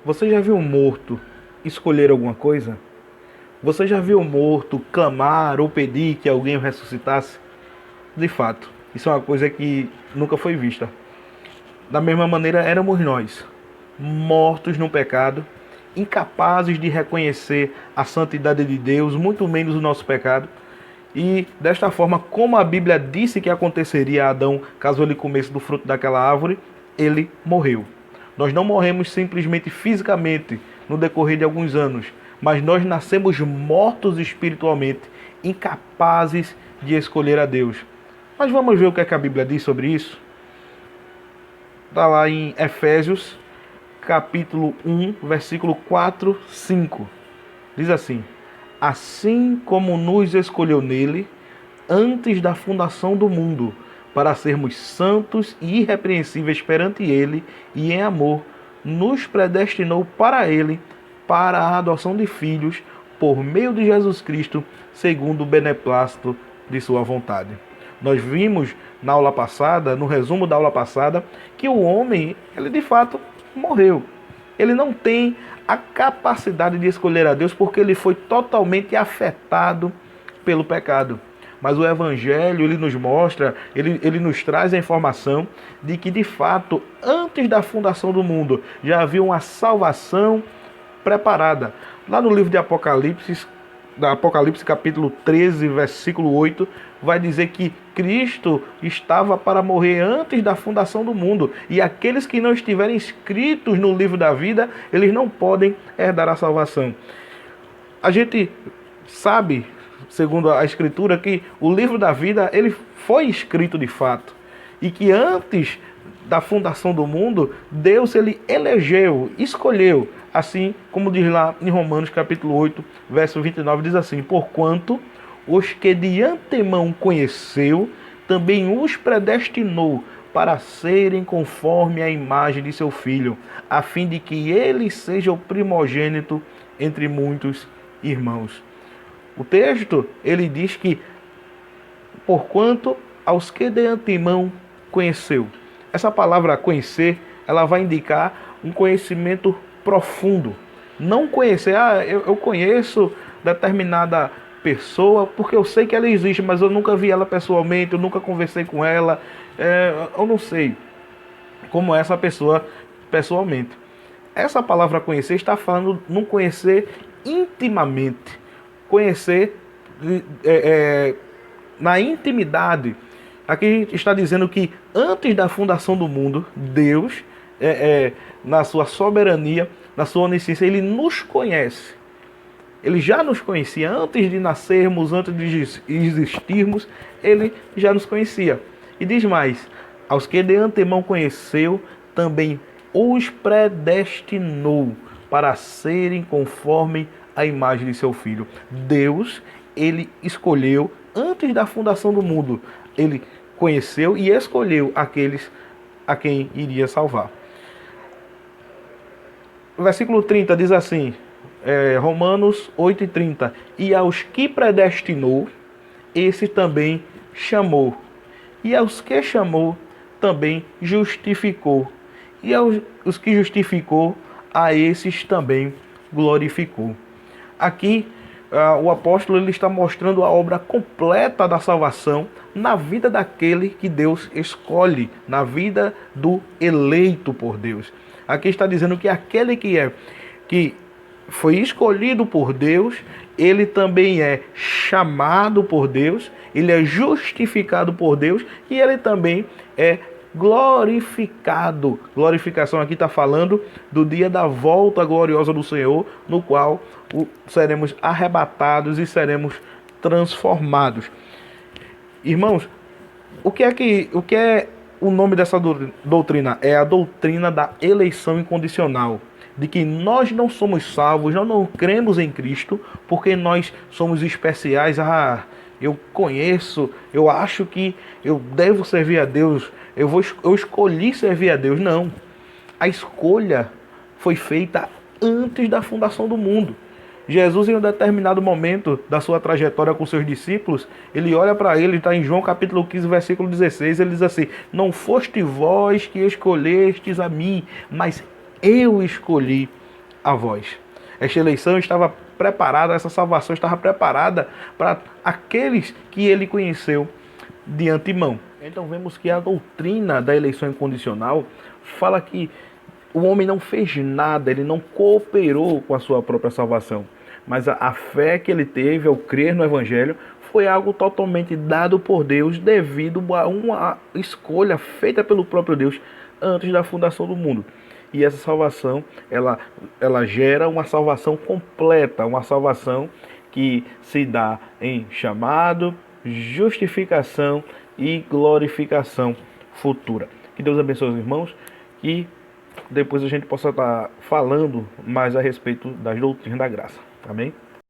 Você já viu um morto escolher alguma coisa? Você já viu um morto clamar ou pedir que alguém o ressuscitasse? De fato, isso é uma coisa que nunca foi vista. Da mesma maneira, éramos nós, mortos no pecado, incapazes de reconhecer a santidade de Deus, muito menos o nosso pecado. E desta forma, como a Bíblia disse que aconteceria a Adão caso ele comesse do fruto daquela árvore, ele morreu. Nós não morremos simplesmente fisicamente no decorrer de alguns anos, mas nós nascemos mortos espiritualmente, incapazes de escolher a Deus. Mas vamos ver o que é que a Bíblia diz sobre isso? Está lá em Efésios, capítulo 1, versículo 4, 5. Diz assim: assim como nos escolheu nele, antes da fundação do mundo, para sermos santos e irrepreensíveis perante ele, e em amor, nos predestinou para ele, para a adoção de filhos, por meio de Jesus Cristo, segundo o beneplácito de sua vontade. Nós vimos na aula passada, no resumo da aula passada, que o homem, ele de fato morreu. Ele não tem a capacidade de escolher a Deus porque ele foi totalmente afetado pelo pecado. Mas o Evangelho, ele nos mostra, ele nos traz a informação de que, de fato, antes da fundação do mundo, já havia uma salvação preparada. Lá no livro de Apocalipse, capítulo 13, versículo 8, vai dizer que Cristo estava para morrer antes da fundação do mundo. E aqueles que não estiverem inscritos no livro da vida, eles não podem herdar a salvação. A gente sabe, segundo a Escritura, que o livro da vida ele foi escrito de fato. E que antes da fundação do mundo, Deus ele elegeu, escolheu, assim como diz lá em Romanos capítulo 8, verso 29, diz assim: porquanto os que de antemão conheceu, também os predestinou para serem conforme a imagem de seu Filho, a fim de que ele seja o primogênito entre muitos irmãos. O texto, ele diz que, porquanto aos que de antemão conheceu. Essa palavra conhecer, ela vai indicar um conhecimento profundo. Não conhecer, eu conheço determinada pessoa porque eu sei que ela existe, mas eu nunca vi ela pessoalmente, eu nunca conversei com ela, eu não sei como é essa pessoa pessoalmente. Essa palavra conhecer está falando num conhecer intimamente, conhecer na intimidade. Aqui está dizendo que antes da fundação do mundo, Deus, na sua soberania, na sua onisciência, ele nos conhece. Ele já nos conhecia antes de nascermos, antes de existirmos, ele já nos conhecia. E diz mais: aos que de antemão conheceu, também os predestinou para serem conforme a imagem de seu Filho. Deus, ele escolheu antes da fundação do mundo. Ele conheceu e escolheu aqueles a quem iria salvar. O versículo 30 diz assim, Romanos 8:30: e aos que predestinou, esse também chamou. E aos que chamou, também justificou. E aos que justificou, a esses também glorificou. Aqui, o apóstolo ele está mostrando a obra completa da salvação na vida daquele que Deus escolhe, na vida do eleito por Deus. Aqui está dizendo que aquele que foi escolhido por Deus, ele também é chamado por Deus, ele é justificado por Deus e ele também é glorificado. Glorificação aqui está falando do dia da volta gloriosa do Senhor, no qual seremos arrebatados e seremos transformados. Irmãos, o que é o nome dessa doutrina? É a doutrina da eleição incondicional. De que nós não somos salvos, nós não cremos em Cristo, porque nós somos especiais. Eu conheço, eu acho que eu devo servir a Deus, eu escolhi servir a Deus. Não. A escolha foi feita antes da fundação do mundo. Jesus, em um determinado momento da sua trajetória com seus discípulos, ele olha para ele, está em João capítulo 15, versículo 16, ele diz assim: não foste vós que escolhestes a mim, mas eu escolhi a vós. Esta eleição estava preparada, essa salvação estava preparada para aqueles que ele conheceu de antemão. Então vemos que a doutrina da eleição incondicional fala que o homem não fez nada, ele não cooperou com a sua própria salvação. Mas a fé que ele teve ao crer no Evangelho foi algo totalmente dado por Deus devido a uma escolha feita pelo próprio Deus antes da fundação do mundo. E essa salvação, ela gera uma salvação completa, uma salvação que se dá em chamado, justificação e glorificação futura. Que Deus abençoe os irmãos e depois a gente possa estar falando mais a respeito das doutrinas da graça. Amém?